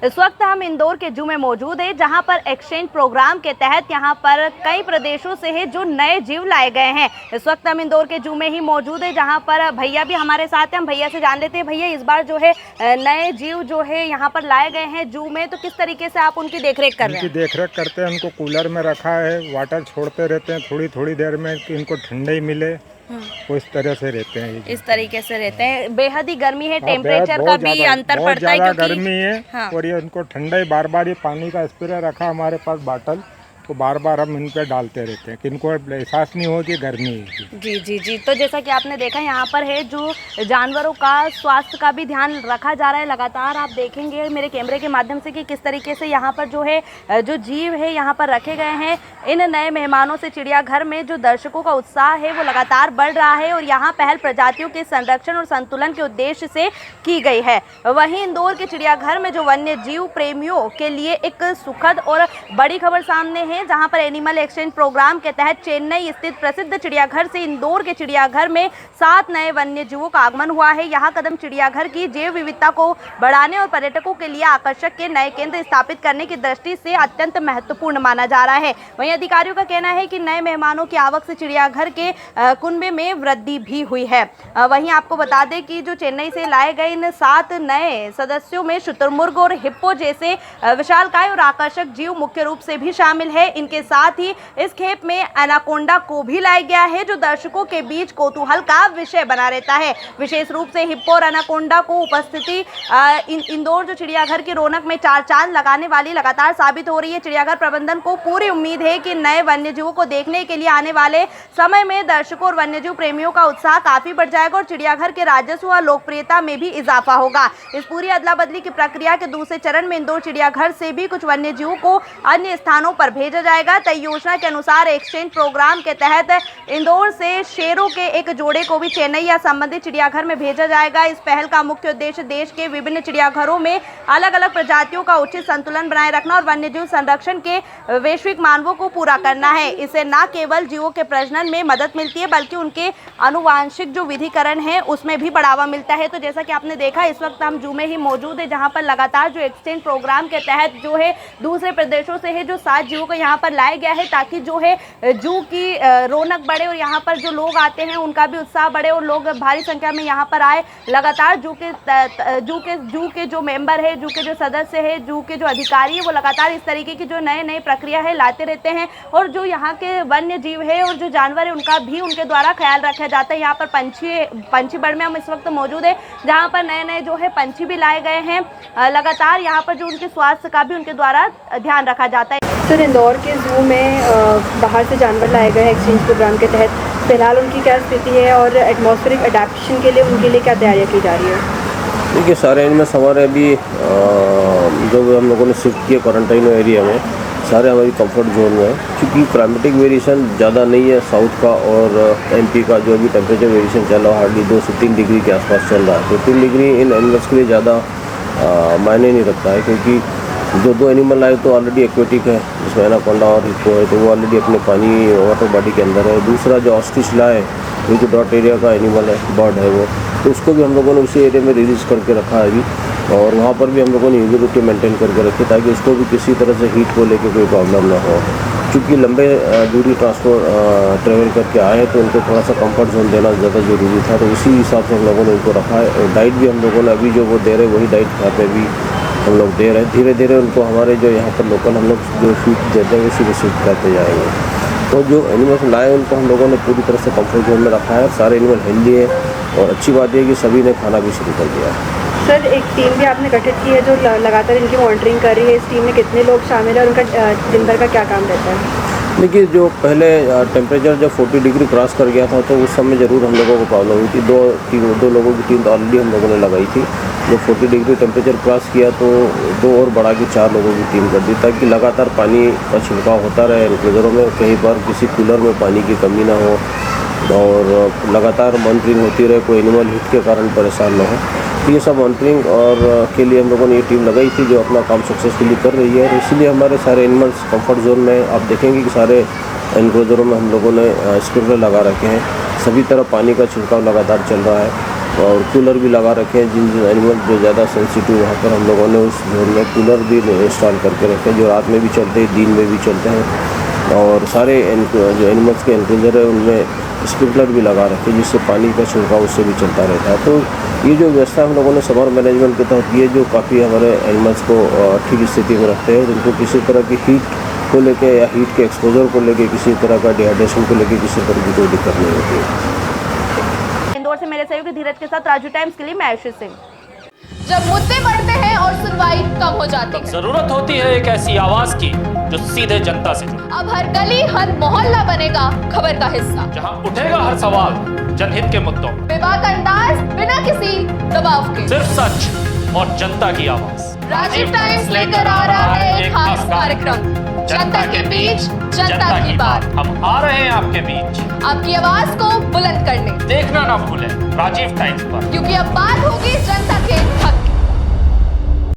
इस वक्त हम इंदौर के जू में मौजूद हैं, जहां पर एक्सचेंज प्रोग्राम के तहत यहां पर कई प्रदेशों से है जो नए जीव लाए गए हैं। इस वक्त हम इंदौर के जू में ही मौजूद है, जहां पर भैया भी हमारे साथ हैं। हम भैया से जान लेते हैं, भैया इस बार जो है नए जीव जो है यहां पर लाए गए हैं जू में, तो किस तरीके से आप उनकी देखरेख कर रहे हैं? उनकी देखरेख करते हैं, उनको कूलर में रखा है, वाटर छोड़ते रहते हैं थोड़ी थोड़ी देर में कि इनको ठंडई मिले। वो इस तरह से रहते हैं, इस तरीके से रहते हैं। बेहद ही गर्मी है, टेम्परेचर का भी अंतर पड़ता है क्योंकि गर्मी है। हाँ। और ये उनको ठंडा बार बार ये पानी का स्प्रे रखा हमारे पास बाटल, तो बार बार हम इन पे डालते रहते हैं कि इनको एहसास नहीं हो कि गर्मी है। जी जी जी। तो जैसा कि आपने देखा यहाँ पर है जो जानवरों का स्वास्थ्य का भी ध्यान रखा जा रहा है। लगातार आप देखेंगे मेरे कैमरे के माध्यम से कि किस तरीके से यहाँ पर जो है जो जीव है यहाँ पर रखे गए हैं। इन नए मेहमानों से चिड़ियाघर में जो दर्शकों का उत्साह है वो लगातार बढ़ रहा है और यहाँ पहल प्रजातियों के संरक्षण और संतुलन के उद्देश्य से की गई है। वहीं इंदौर के चिड़ियाघर में जो वन्य जीव प्रेमियों के लिए एक सुखद और बड़ी खबर सामने है, जहां पर एनिमल एक्सचेंज प्रोग्राम के तहत चेन्नई स्थित प्रसिद्ध चिड़ियाघर से इंदौर के चिड़ियाघर में 7 नए वन्य जीवों का आगमन हुआ है। यहां कदम चिड़ियाघर की जैव विविधता को बढ़ाने और पर्यटकों के लिए आकर्षक के नए केंद्र स्थापित करने की दृष्टि से अत्यंत महत्वपूर्ण माना जा रहा है। वहीं अधिकारियों का कहना है कि नए मेहमानों की आवक से चिड़ियाघर के कुनबे में वृद्धि भी हुई है। वहीं आपको बता दें कि जो चेन्नई से लाए गए इन 7 नए सदस्यों में शुतुरमुर्ग और हिप्पो जैसे विशालकाय और आकर्षक जीव मुख्य रूप से भी शामिल है। इनके साथ ही इस खेप में एनाकोंडा को भी लाया गया है, जो दर्शकों के बीच कौतूहल का विषय बना रहता है। विशेष रूप से हिप्पो और एनाकोंडा को उपस्थिति इंदौर जो चिड़ियाघर की रौनक में 4 चांद लगाने वाली लगातार साबित हो रही है। चिड़ियाघर प्रबंधन को पूरी उम्मीद है कि नए वन्यजीवों को देखने के लिए आने वाले समय में दर्शकों और वन्यजीव प्रेमियों का उत्साह काफी बढ़ जाएगा और चिड़ियाघर के राजस्व व लोकप्रियता में भी इजाफा होगा। इस पूरी अदला बदली की प्रक्रिया के दूसरे चरण में इंदौर चिड़ियाघर से भी कुछ वन्यजीवों को अन्य स्थानों पर भेजा जाएगा। तय योजना के अनुसार एक्सचेंज प्रोग्राम के तहत इंदौर से शेरों के एक जोड़े को भी चेन्नई या संबंधित चिड़ियाघर में भेजा जाएगा। इस पहल का मुख्य उद्देश्य देश के विभिन्न चिड़ियाघरों में अलग अलग प्रजातियों का उचित संतुलन बनाए रखना और वन्यजीव संरक्षण के वैश्विक मानकों को पूरा करना है। इससे न केवल जीवों के प्रजनन में मदद मिलती है बल्कि उनके आनुवांशिक जो विधिकरण है उसमें भी बढ़ावा मिलता है। तो जैसा कि आपने देखा, इस वक्त हम जू में ही मौजूद है, जहां पर लगातार जो एक्सचेंज प्रोग्राम के तहत जो है दूसरे प्रदेशों से है जो 7 जीवों को यहाँ पर लाया गया है, ताकि जो है जू की रौनक बढ़े और यहाँ पर जो लोग आते हैं उनका भी उत्साह बढ़े और लोग भारी संख्या में यहाँ पर आए। लगातार जू के जो मेंबर है, जू के जो सदस्य है, जू के जो अधिकारी है, वो लगातार इस तरीके की जो नए प्रक्रिया है लाते रहते हैं और जो यहाँ के वन्य जीव है और जो जानवर है उनका भी उनके द्वारा ख्याल रखा जाता है। यहाँ पर पंछीगढ़ में हम इस वक्त मौजूद है, जहाँ पर नए जो है पंछी भी लाए गए हैं। लगातार यहाँ पर जो उनके स्वास्थ्य का भी उनके द्वारा ध्यान रखा जाता है। सर, इंदौर के जू में बाहर से जानवर लाए गए हैं एक्सचेंज प्रोग्राम के तहत, फिलहाल उनकी क्या स्थिति है और एटमॉस्फेरिक अडेप्टेशन के लिए उनके लिए क्या तैयारियां की जा रही है? देखिए, सारे इनमें हमारे अभी जो हम लोगों ने शिफ्ट किया क्वारंटाइन एरिया में, सारे हमारी कंफर्ट जोन में है। क्योंकि क्लाइमेटिक वेरिएशन ज़्यादा नहीं है साउथ का और एमपी का जो अभी टेम्परेचर वेरिएशन चल रहा है हार्डली 2 से 3 डिग्री के आसपास चल रहा है। तो 3 डिग्री इन एनिमल्स के लिए ज़्यादा मायने नहीं रखता है, क्योंकि जो 2 एनिमल आए तो ऑलरेडी एक्वेटिक है, जिसमें एनाकोंडा और हिप्पो है, तो वो ऑलरेडी अपने पानी वाटर बॉडी के अंदर है। दूसरा जो ऑस्ट्रिच लाए, वो जो डॉट एरिया का एनिमल है, बर्ड है वो, तो उसको भी हम लोगों ने उसी एरिया में रिलीज़ करके रखा है अभी, और वहाँ पर भी हम लोगों ने ह्यूमिडिटी मेंटेन करके रखी ताकि उसको भी किसी तरह से हीट को लेके कोई प्रॉब्लम ना हो। क्योंकि लंबे दूरी ट्रैवल करके आए हैं तो उनको थोड़ा सा कंफर्ट जोन देना ज़्यादा ज़रूरी था, तो उसी हिसाब से हम लोगों ने उनको रखा है। और डाइट भी हम लोगों ने अभी जो वो दे रहे वही डाइट यहाँ पे भी हम लोग दे रहे हैं। धीरे धीरे उनको हमारे जो यहाँ पर लोकल हम लोग जो फीड देते हैं उसी को शिफ्ट करते जाएंगे। तो जो एनिमल्स लाए उनको हम लोगों ने पूरी तरह से कंफर्ट जोन में रखा है। सारे एनिमल हेल्दी है और अच्छी बात है कि सभी ने खाना भी शुरू कर दिया है। सर, एक टीम भी आपने गठित की है जो लगातार इनकी मॉनिटरिंग कर रही है। इस टीम में कितने लोग शामिल हैं और उनका दिन भर का क्या काम रहता है? देखिए, जो पहले टेम्परेचर जब 40 डिग्री क्रॉस कर गया था तो उस समय ज़रूर हम लोगों को प्रॉब्लम हुई थी। दो लोगों की टीम तो ऑलरेडी हम लोगों ने लगाई थी। जब 40 डिग्री टेम्परेचर क्रॉस किया तो 2 और बढ़ा के 4 लोगों की टीम कर दी, ताकि लगातार पानी का छिड़काव होता रहे एनक्लोजरों में, कहीं पर किसी कूलर में पानी की कमी ना हो और लगातार मॉनिटरिंग होती रहे, कोई एनिमल हिट के कारण परेशान ना हो। तो ये सब मॉनिटरिंग और के लिए हम लोगों ने ये टीम लगाई थी जो अपना काम सक्सेसफुली कर रही है। इसलिए हमारे सारे एनिमल्स कंफर्ट जोन में, आप देखेंगे कि सारे एनक्लोजरों में हम लोगों ने स्प्रिंकलर लगा रखे हैं, सभी तरफ पानी का छिड़काव लगातार चल रहा है। और कूलर भी लगा रखे हैं। जिन जिन एनिमल जो ज़्यादा सेंसिटिव वहाँ पर हम लोगों ने उस जोन में कूलर भी इंस्टॉल करके रखे हैं, जो रात में भी चलते हैं, दिन में भी चलते हैं। और सारे जो एनिमल्स के एनक्लोजर है उनमें स्प्रिंकलर भी लगा रखे हैं, जिससे पानी का छिड़काव उससे भी चलता रहता है। तो ये जो व्यवस्था हम लोगों ने समर मैनेजमेंट के तहत ये जो काफ़ी हमारे एनिमल्स को ठीक स्थिति में रखते हैं। उनको किसी तरह की हीट को लेके या हीट के एक्सपोजर को लेके, किसी तरह का डिहाइड्रेशन को लेके किसी तरह की कोई दिक्कत नहीं होती है। इंदौर से मेरे सहयोगी धीरज के साथ राजू टाइम्स के लिए मैं आयुषी सिंह। जब मुद्दे बढ़ते हैं और सुनवाई कम हो जाती है, जरूरत होती है एक ऐसी आवाज की जो सीधे जनता से जुड़े, अब हर गली हर मोहल्ला बनेगा खबर का हिस्सा, जहां उठेगा हर सवाल जनहित के मुद्दों, बेबाक अंदाज बिना किसी दबाव के, सिर्फ सच और जनता की आवाज। राजीव टाइम्स लेकर आ रहा है एक खास कार्यक्रम, जनता के बीच जनता की बात। हम आ रहे हैं आपके बीच, आपकी आवाज को बुलंद करने, देखना ना भूलें राजीव टाइम्स पर, क्योंकि अब बात होगी जनता के